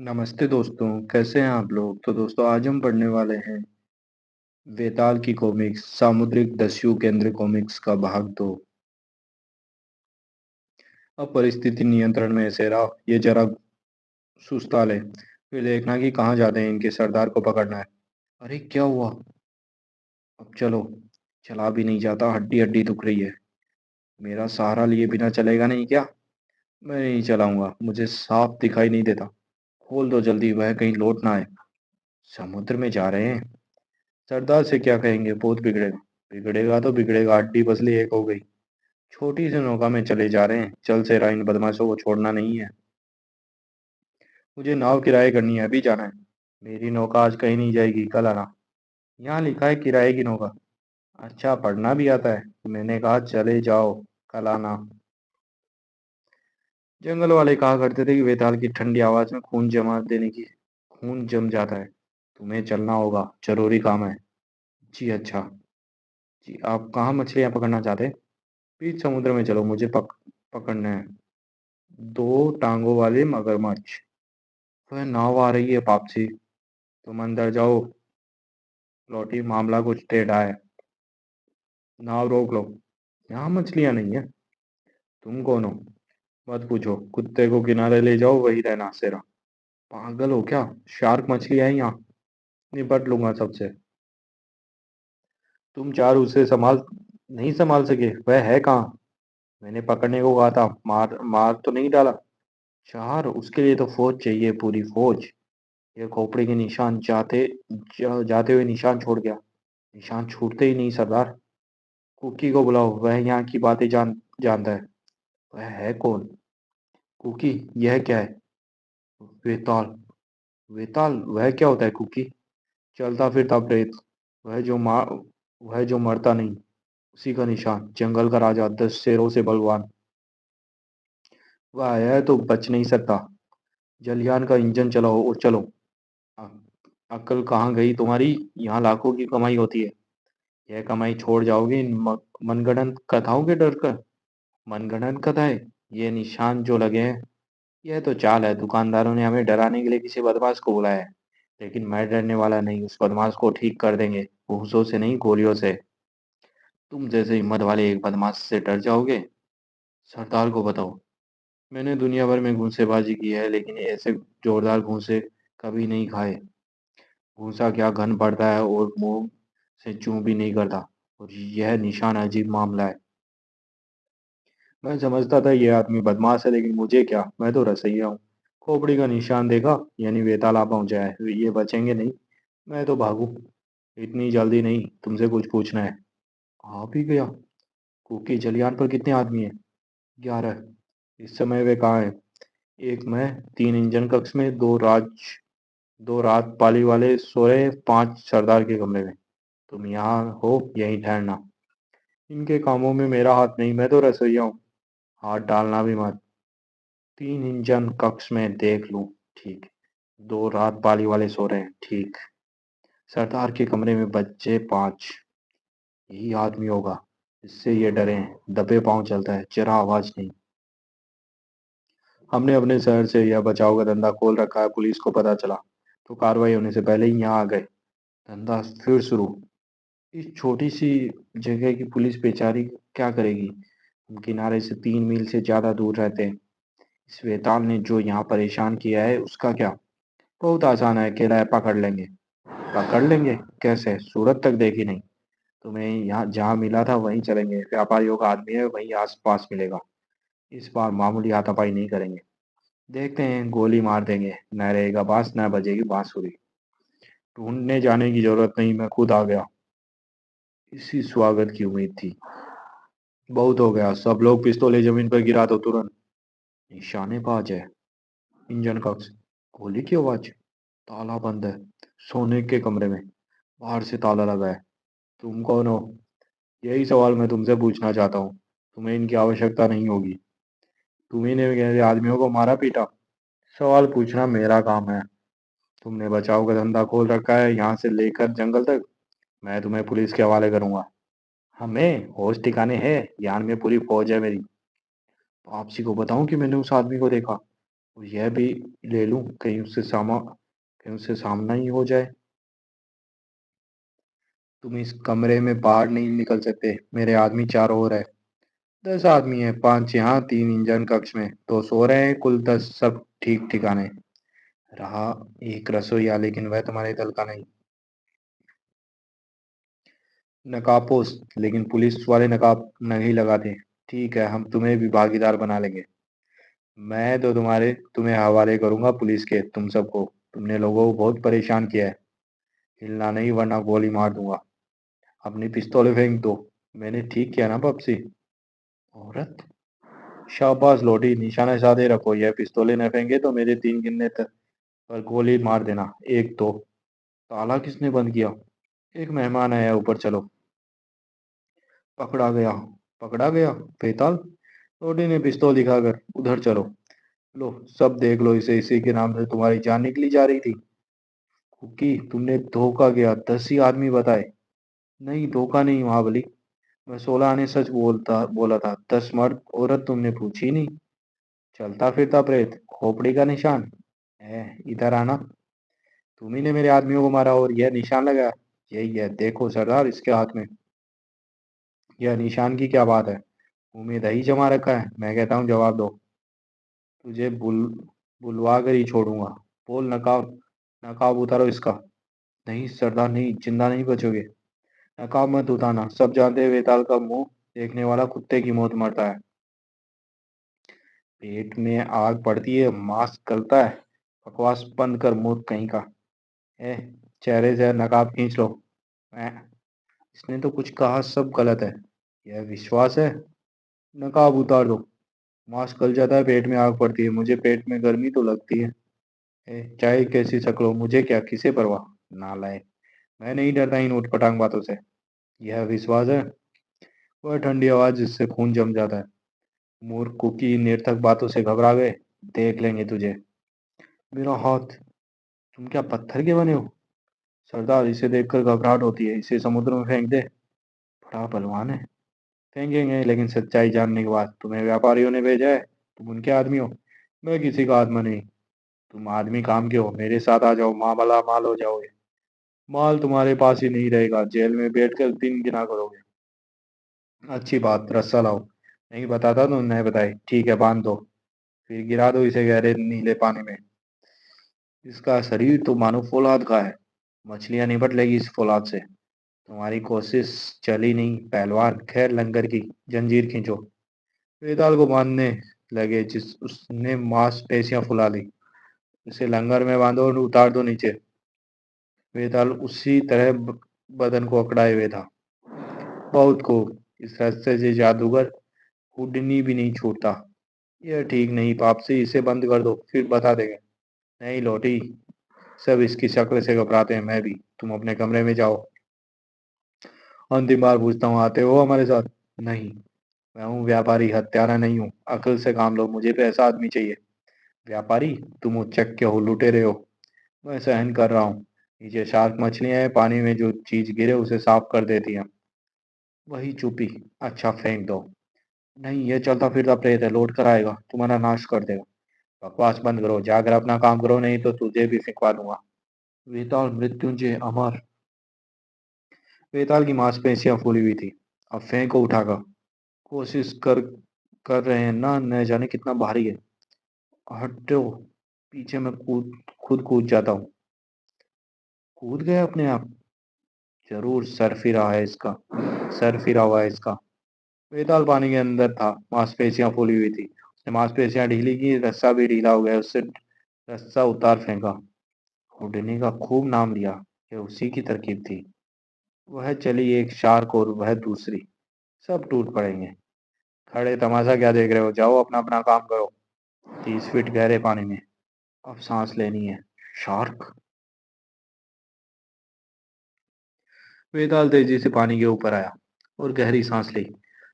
नमस्ते दोस्तों, कैसे हैं आप लोग? तो दोस्तों आज हम पढ़ने वाले हैं वेताल की कॉमिक्स सामुद्रिक दस्यु केंद्र कॉमिक्स का भाग 2। अब परिस्थिति नियंत्रण में है सेरा, ये जरा सुस्ता ले। फिर देखना कि कहाँ जाते हैं, इनके सरदार को पकड़ना है। अरे क्या हुआ? अब चलो। चला भी नहीं जाता, हड्डी हड्डी दुख रही है। मेरा सहारा लिए बिना चलेगा नहीं क्या? मैं नहीं चलाऊंगा, मुझे साफ दिखाई नहीं देता। खोल दो जल्दी, वह कहीं लौट ना आए। समुद्र में जा रहे हैं, सरदार से क्या कहेंगे? बहुत बिगड़ेगा। बिगड़ेगा तो बिगड़ेगा, हड्डी पसली एक हो गई। छोटी सी नौका में चले जा रहे हैं, चल से इन बदमाशों को छोड़ना नहीं है। मुझे नाव किराए करनी है, अभी जाना है। मेरी नौका आज कहीं नहीं जाएगी, कल आना। यहाँ लिखा है किराए की नौका। अच्छा, पढ़ना भी आता है। मैंने कहा चले जाओ, कल आना। जंगल वाले कहा करते थे कि वेताल की ठंडी आवाज में खून जम जाता है। तुम्हें चलना होगा, जरूरी काम है। जी अच्छा। जी, आप कहाँ मछलियाँ पकड़ना चाहते हैं? बीच समुद्र में चलो, मुझे पकड़ना है। दो टांगों वाले मगरमच्छ। वह नाव आ रही है वापसी। तुम अंदर जाओ, लौटी, मामला कुछ टेढ़ा है। नाव रोक लो। यहाँ मछलियाँ नहीं है। तुम कौन हो? मत पूछो, कुत्ते को किनारे ले जाओ, वही रहना सेरा। पागल हो क्या? शार्क मछलियाँ है यहाँ, निपट लूंगा सबसे। तुम चार उसे संभाल नहीं संभाल सके? वह है कहाँ? मैंने पकड़ने को कहा था, मार मार तो नहीं डाला। चार? उसके लिए तो फौज चाहिए, पूरी फौज। ये खोपड़ी के निशान जाते हुए निशान छोड़ गया। निशान छूटते ही नहीं सरदार। कुकी को बुलाओ, वह यहाँ की बातें जानता है। वह है कौन? कुकी? यह क्या है? वेताल। वेताल? वह क्या होता है कुकी? चलता फिरता प्रेत। वह जो मार वह जो मरता नहीं, उसी का निशान। जंगल का राजा, 10 शेरों से बलवान। वह आया है तो बच नहीं सकता। जलियान का इंजन चलाओ और चलो। अ- अक्ल कहाँ गई तुम्हारी? यहाँ लाखों की कमाई होती है। यह कमाई छोड़ जाओगे इन मनगढ़ंत कथाओं के डर कर? मनगढ़ंत कथाएं? ये निशान जो लगे हैं, यह तो चाल है। दुकानदारों ने हमें डराने के लिए किसी बदमाश को बुलाया है। लेकिन मैं डरने वाला नहीं, उस बदमाश को ठीक कर देंगे। घूंसों से नहीं, गोलियों से। तुम जैसे हिम्मत वाले एक बदमाश से डर जाओगे? सरदार को बताओ। मैंने दुनिया भर में घूंसेबाजी की है, लेकिन ऐसे जोरदार घूंसे कभी नहीं खाए। घूंसा क्या घन पड़ता है और मुंह से चूं भी नहीं करता। और यह निशान अजीब मामला है। मैं समझता था ये आदमी बदमाश है, लेकिन मुझे क्या, मैं तो रसैया हूँ। खोपड़ी का निशान देखा, यानी बेताल आ पहुंचा है। ये बचेंगे नहीं। मैं तो भागू? इतनी जल्दी नहीं, तुमसे कुछ पूछना है। आ भी गया। कुकी, जलियान पर कितने आदमी हैं? 11। इस समय वे कहाँ हैं? एक मैं, 3 इंजन कक्ष में, दो रात पाली वाले सो रहे, 5 सरदार के कमरे में। तुम यहाँ हो, यहीं ठहरना। इनके कामों में मेरा हाथ नहीं, मैं तो रसोइया हूँ। हाथ डालना भी मत। 3 इंजन कक्ष में देख लूं? ठीक। 2 रात पाली वाले सो रहे हैं? ठीक। सरदार के कमरे में बच्चे 5। यही आदमी होगा, इससे ये डरे हैं। दबे पांव चलता है, जरा आवाज नहीं। हमने अपने शहर से यह बचाव का धंधा खोल रखा है। पुलिस को पता चला तो कार्रवाई होने से पहले ही यहाँ आ गए। धंधा फिर शुरू। इस छोटी सी जगह की पुलिस बेचारी क्या करेगी? हम किनारे से 3 मील से ज्यादा दूर रहते हैं। इस वेताल ने जो यहाँ परेशान किया है, उसका क्या? बहुत आसान है, अकेला है, पकड़ लेंगे। पकड़ लेंगे? कैसे? सूरत तक देखी नहीं? तुम्हें यहाँ जहाँ मिला था वहीं चलेंगे। व्यापारियों का आदमी है, वहीं आस पास मिलेगा। इस बार मामूली हाथापाई नहीं करेंगे। देखते हैं, गोली मार देंगे। न रहेगा बांस, न बजेगी बांसुरी। ढूंढने जाने की जरूरत नहीं, मैं खुद आ गया। इसी स्वागत की उम्मीद थी। बहुत हो गया, सब लोग पिस्तौलें जमीन पर गिरा दो तुरंत। निशानेबाज है। इंजन कक्ष। गोली की आवाज। ताला बंद है। सोने के कमरे में, बाहर से ताला लगा है। तुम कौन हो? यही सवाल मैं तुमसे पूछना चाहता हूँ। तुम्हें इनकी आवश्यकता नहीं होगी। तुम्ही ने मेरे आदमियों को मारा पीटा? सवाल पूछना मेरा काम है। तुमने बचाव का धंधा खोल रखा है, यहाँ से लेकर जंगल तक। मैं तुम्हें पुलिस के हवाले करूंगा। हमें होश ठिकाने हैं, ध्यान में पूरी फौज है मेरी। तो आपसी को बताऊं कि मैंने उस आदमी को देखा? और यह भी ले लूं, कहीं उससे सामना ही हो जाए। तुम इस कमरे में बाहर नहीं निकल सकते, मेरे आदमी चारों ओर है। 10 आदमी है, 5 यहाँ, 3 इंजन कक्ष में, 2 सो रहे हैं, कुल 10, सब ठीक ठिकाने। रहा एक रसोईया, लेकिन वह तुम्हारे दल का नहीं। नकाबपोश, लेकिन पुलिस वाले नकाब नहीं लगाते। ठीक है, हम तुम्हें भी भागीदार बना लेंगे। मैं तो तुम्हें हवाले करूंगा पुलिस के, तुम सबको। तुमने लोगों को बहुत परेशान किया है। हिलना नहीं, वरना गोली मार दूंगा। अपनी पिस्तौलें फेंक दो। मैंने ठीक किया ना पपसी? औरत? शाबाश लोटी, निशाना साधे रखो। यह पिस्तौलें न फेंके तो मेरे 3 गिनने तक पर गोली मार देना। 1 2। ताला किसने बंद किया? एक मेहमान आया, ऊपर चलो। पकड़ा गया। पकड़ा गया? बेताल? लोटी ने पिस्तौल दिखाकर, उधर चलो। लो, सब देख लो इसे, इसी के नाम से तुम्हारी जान निकली जा रही थी। कुकी, तुमने धोखा किया, 10 ही आदमी बताए। नहीं, धोखा नहीं महाबली। मैं 16 आने सच बोला था। 10 मर्द औरत तुमने पूछी नहीं। चलता फिरता प्रेत, खोपड़ी का निशान है। इधर आना। तुम्ही ने मेरे आदमियों को मारा और यह निशान लगाया। यही है, देखो सरदार, इसके हाथ में। यह निशान की क्या बात है? मुंह में दही जमा रखा है? मैं कहता हूँ जवाब दो। तुझे बुलवा कर ही छोड़ूंगा। बोल, नकाब। नकाब उतारो इसका। नहीं सरदार, नहीं, जिंदा नहीं बचोगे। नकाब मत उतारना, सब जानते हैं वेताल का मुंह देखने वाला कुत्ते की मौत मरता है। पेट में आग पड़ती है, मांस गलता है। बकवास बंद कर, मूर्ख कहीं का। ए, चेहरे से नकाब खींच लो। ए, इसने तो कुछ कहा, सब गलत है। यह विश्वास है? नकाब उतार दो। मांस गल जाता है, पेट में आग पड़ती है, मुझे पेट में गर्मी तो लगती है। चाहे कैसी शक्ल हो, मुझे क्या, किसे परवाह। नालायक। मैं नहीं डरता इन उटपटांग बातों से। यह विश्वास है? वह ठंडी आवाज जिससे खून जम जाता है। मूर्ख कुकी, निर्थक बातों से घबरा गए। देख लेंगे तुझे। मेरा हाथ? तुम क्या पत्थर के बने हो? सरदार, इसे देखकर घबराहट होती है, इसे समुद्र में फेंक दे। बड़ा बलवान है। फेंकेंगे, लेकिन सच्चाई जानने के बाद। तुम्हें व्यापारियों ने भेजा है, तुम उनके आदमी हो। मैं किसी का आदमी नहीं। तुम आदमी काम के हो, मेरे साथ आ जाओ, मामला माल हो जाओगे। माल तुम्हारे पास ही नहीं रहेगा, जेल में बैठकर दिन गिना करोगे। अच्छी बात, रस्सा लाओ। नहीं बताता तो नहीं बताए, ठीक है, बांध दो। फिर गिरा दो इसे गहरे नीले पानी में। इसका शरीर तो मानो फौलाद का है। मछलियां निपट लेगी इस फौलाद से। तुम्हारी कोशिश चली नहीं पहलवान, खैर लंगर की जंजीर खींचो। वेताल को बांधने लगे, जिस उसने मांसपेशियां फुला ली। इसे लंगर में बांधो और उतार दो नीचे। वेताल उसी तरह बदन को अकड़ाए हुए था। बहुत को इस रास्ते से जादूगर हुडनी भी नहीं छूटता। यह ठीक नहीं पाप से, इसे बंद कर दो, फिर बता देंगे। नहीं लौटी, सब इसकी शक्ल से घबराते हैं, मैं भी। तुम अपने कमरे में जाओ। अंतिम बार पूछता हूँ, आते हो हमारे साथ? नहीं। मैं हूँ व्यापारी, हत्यारा नहीं हूँ। अकल से काम लो, मुझे पैसा आदमी चाहिए। व्यापारी? तुम उच्चक के हो, लुटेरे हो। मैं सहन कर रहा हूँ। नीचे शार्क मछलियां हैं, पानी में जो चीज गिरे उसे साफ कर देती हैं। वही चुपी। अच्छा, फेंक दो। नहीं, ये चलता फिरता प्रेत है, लौट कर आएगा, तुम्हारा नाश कर देगा। बकवास बंद करो, जाकर अपना काम करो, नहीं तो तुझे भी फेंकवा दूंगा। वेताल मृत्युंजय अमर। वेताल की मांसपेशियां फूली हुई थी। अब फेंको उठाकर। कोशिश कर रहे हैं ना, न जाने कितना भारी है। हटो। पीछे मैं खुद कूद जाता हूँ। कूद गया अपने आप? जरूर, सर फिरा है इसका। सर फिरा हुआ है इसका। वेताल पानी के अंदर था, मांसपेशियां फूली हुई थी। उसने मांसपेशियां ढीली की, रस्सा भी ढीला हो गया, उससे रस्सा उतार फेंका। उड़ने का खूब नाम लिया। ये उसी की तरकीब थी। वह चली एक शार्क और वह दूसरी। सब टूट पड़ेंगे। खड़े तमाशा क्या देख रहे हो, जाओ अपना अपना काम करो। 30 फीट गहरे पानी में। अब सांस लेनी है। शार्क? वेताल तेजी से पानी के ऊपर आया और गहरी सांस ली।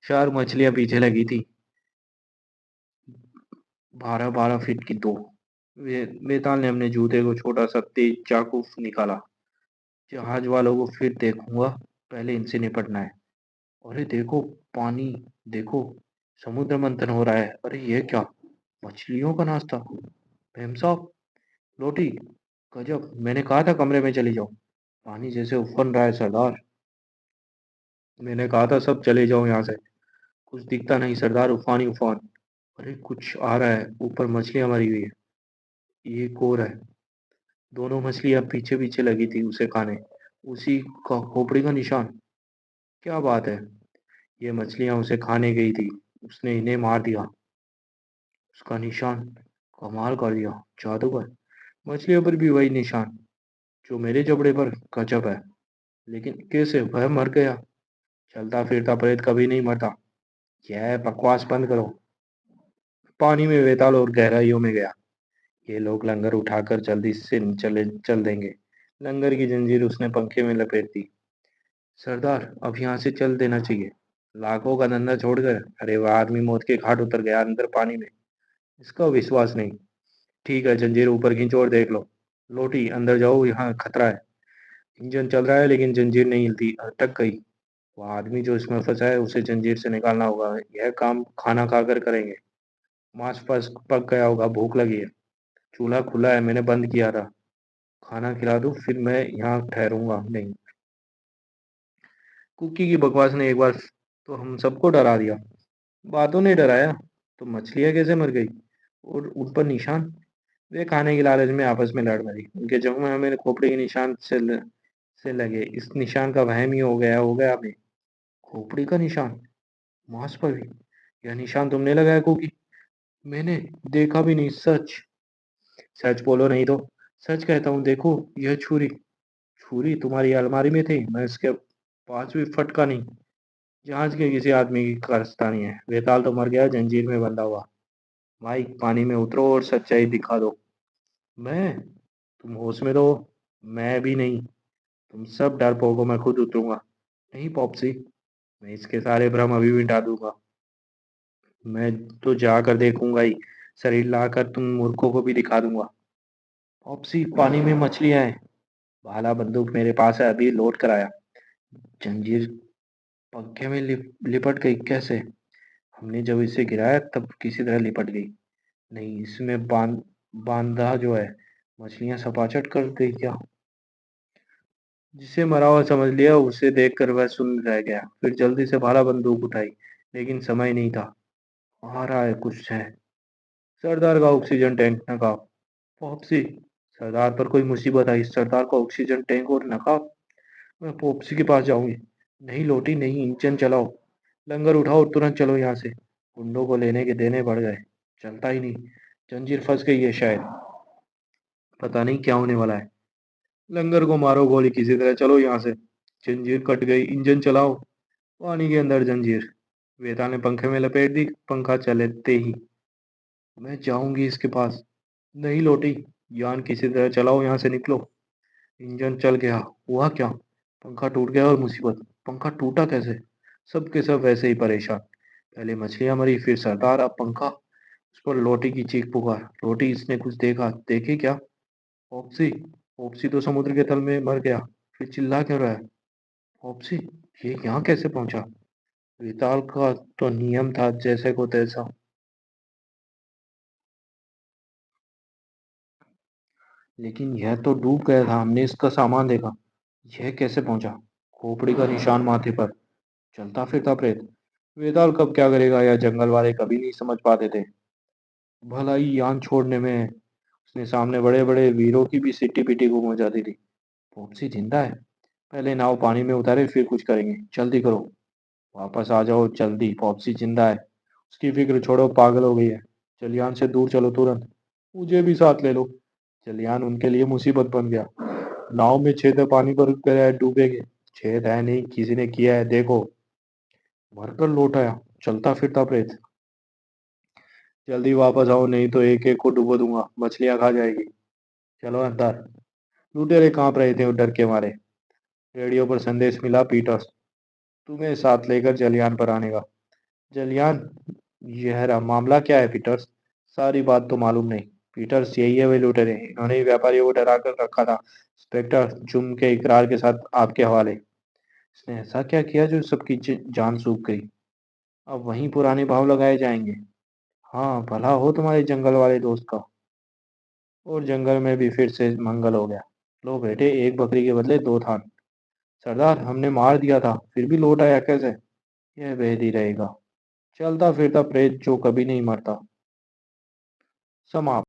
शार्क मछलियां पीछे लगी थी। 12 12 फीट की 2। वेताल ने अपने जूते को छोटा सा तेज चाकू निकाला। जहाज वालों को फिर देखूंगा, पहले इनसे निपटना है। अरे देखो, पानी देखो, समुद्र मंथन हो रहा है। अरे ये क्या, मछलियों का नाश्ता? मेम साहब, लोटी, गजब, मैंने कहा था कमरे में चली जाओ। पानी जैसे उफन रहा है सरदार। मैंने कहा था सब चले जाओ यहाँ से। कुछ दिखता नहीं सरदार, उफान ही उफान। अरे कुछ आ रहा है, ऊपर मछलियां मरी हुई है। ये एक और है। दोनों मछलियां पीछे पीछे लगी थी उसे खाने। उसी का खोपड़ी का निशान। क्या बात है, ये मछलियां उसे खाने गई थी, उसने इन्हें मार दिया। उसका निशान, कमाल कर दिया जादूगर। मछलियों पर भी वही निशान जो मेरे जबड़े पर। गजब है। लेकिन कैसे वह मर गया? चलता फिरता प्रेत कभी नहीं मरता। यह बकवास बंद करो। पानी में वेताल और गहराइयों में गया। ये लोग लंगर उठाकर जल्दी से चल देंगे। लंगर की जंजीर उसने पंखे में लपेट दी। सरदार, अब यहाँ से चल देना चाहिए। लाखों का धंधा छोड़कर, अरे वह आदमी मौत के घाट उतर गया अंदर पानी में। इसका विश्वास नहीं। ठीक है, जंजीर ऊपर खींचो और देख लो। लोटी, अंदर जाओ, यहाँ खतरा है। इंजन चल रहा है लेकिन जंजीर नहीं हिलती, अटक गई। वो आदमी जो इसमें फंसा है उसे जंजीर से निकालना होगा। यह काम खाना खाकर करेंगे। मांस पक गया होगा, भूख लगी है। चूल्हा खुला है, मैंने बंद किया था। खाना खिला दूं फिर मैं यहाँ ठहरूंगा नहीं। कुकी की बकवास ने एक बार तो हम सबको डरा दिया। बातों ने डराया तो मछलियाँ कैसे मर गई? और उन पर निशान? वे खाने की लालच में आपस में लड़ मरी। उनके जख्म में हमें खोपड़ी के निशान से लगे। इस निशान का वहम ही हो गया हमें। खोपड़ी का निशान, मांस पर भी। यह निशान तुमने लगाया कुकी? मैंने देखा भी नहीं, सच। सच बोलो नहीं तो। सच कहता हूँ, देखो यह छुरी। छुरी तुम्हारी अलमारी में थी, मैं इसके पास भी फटका नहीं। जहाज के किसी आदमी की कारस्तानी है। वेताल तो मर गया जंजीर में बंधा हुआ। भाई पानी में उतरो और सच्चाई दिखा दो। मैं? तुम होश में रहो। मैं भी नहीं। तुम सब डरपोकों, मैं खुद उतरूंगा। नहीं पॉप्सी, मैं इसके सारे भ्रम अभी मिटा दूंगा। मैं तो जाकर देखूंगा ही। शरीर लाकर तुम मूर्खों को भी दिखा दूंगा। पॉप्सी, पानी में मछलियां हैं। भाला बंदूक मेरे पास है, अभी लोड कराया। जंजीर पंखे में लिपट गई कैसे? हमने जब इसे गिराया तब किसी तरह लिपट गई। नहीं, इसमें बांधा जो है। मछलियां सपाचट कर गई क्या? जिसे मरा हुआ समझ लिया, उसे देखकर वह सुन रह गया। फिर जल्दी से भाला बंदूक उठाई, लेकिन समय नहीं था। आ रहा है, कुछ है। सरदार का ऑक्सीजन टैंक नकाब। पॉप्सी, सरदार पर कोई मुसीबत आई। सरदार का ऑक्सीजन टैंक और नकाब। मैं पॉप्सी के पास जाऊंगी। नहीं लोटी नहीं, इंजन चलाओ। लंगर उठाओ और तुरंत चलो यहाँ से। गुंडों को लेने के देने बढ़ गए। चलता ही नहीं। जंजीर फंस गई है शायद। पता नहीं क्या होने वाला है। लंगर को मारो गोली किसी तरह, चलो यहाँ से। जंजीर कट गई, इंजन चलाओ। पानी के अंदर जंजीर। वेदा ने पंखे में लपेट दी, पंखा चलते ही। मैं जाऊंगी इसके पास। नहीं लोटी, यान किसी तरह चलाओ, यहाँ से निकलो। इंजन चल गया। हुआ क्या? पंखा टूट गया और मुसीबत। पंखा टूटा कैसे? सब के सब वैसे ही परेशान। पहले मछलियां मरी, फिर सरदार, अब पंखा। उस पर लोटी की चीख पुकार। लोटी, इसने कुछ देखा? देखे क्या? ओप्सी। ओप्सी तो समुद्र के तल में मर गया। फिर चिल्ला क्यों रहा है? ओप्सी, ये यहाँ कैसे पहुंचा? विताल का तो नियम था जैसे को तैसा। लेकिन यह तो डूब गया था, हमने इसका सामान देखा। यह कैसे पहुंचा? खोपड़ी का निशान माथे पर। चलता फिरता प्रेत। वेताल कब क्या करेगा, या जंगल वाले कभी नहीं समझ पाते थे। भलाई यान छोड़ने में है। उसने सामने बड़े बड़े वीरों की भी सिट्टी पिट्टी गुम हो जाती थी। पॉप्सी जिंदा है। पहले नाव पानी में उतारे, फिर कुछ करेंगे। जल्दी करो। वापस आ जाओ जल्दी, पॉप्सी जिंदा है। उसकी फिक्र छोड़ो, पागल हो गई है। चलियान से दूर चलो तुरंत। मुझे भी साथ ले लो। चलियान उनके लिए मुसीबत बन गया। नाव में छेद है, पानी भर गया है, डूबेंगे। छेद है नहीं, किसी ने किया है, देखो। भरकर लौट आया, चलता फिरता प्रेत। जल्दी वापस आओ, नहीं तो एक एक को डुबो दूंगा, मछलियां खा जाएगी। चलो अंदर। लुटेरे कांप रहे थे डर के मारे। रेडियो पर संदेश मिला, पीटर्स तुम्हें साथ लेकर जलियान पर आने का। जलियान? यह रहा। मामला क्या है पीटर्स? सारी बात तो मालूम नहीं। पीटर्स, यही है वे लुटेरे, इन्होंने ही व्यापारियों को डरा कर रखा था। इंस्पेक्टर जुम के इकरार के साथ आपके हवाले। इसने ऐसा क्या किया जो सबकी जान सूख गई? अब वहीं पुराने भाव लगाए जाएंगे। हाँ, भला हो तुम्हारे जंगल वाले दोस्त का। और जंगल में भी फिर से मंगल हो गया। लो बेटे, एक बकरी के बदले दो थान। सरदार, हमने मार दिया था, फिर भी लौट आया कैसे? यह वेद ही रहेगा। चलता फिरता प्रेत जो कभी नहीं मरता। समाप्त।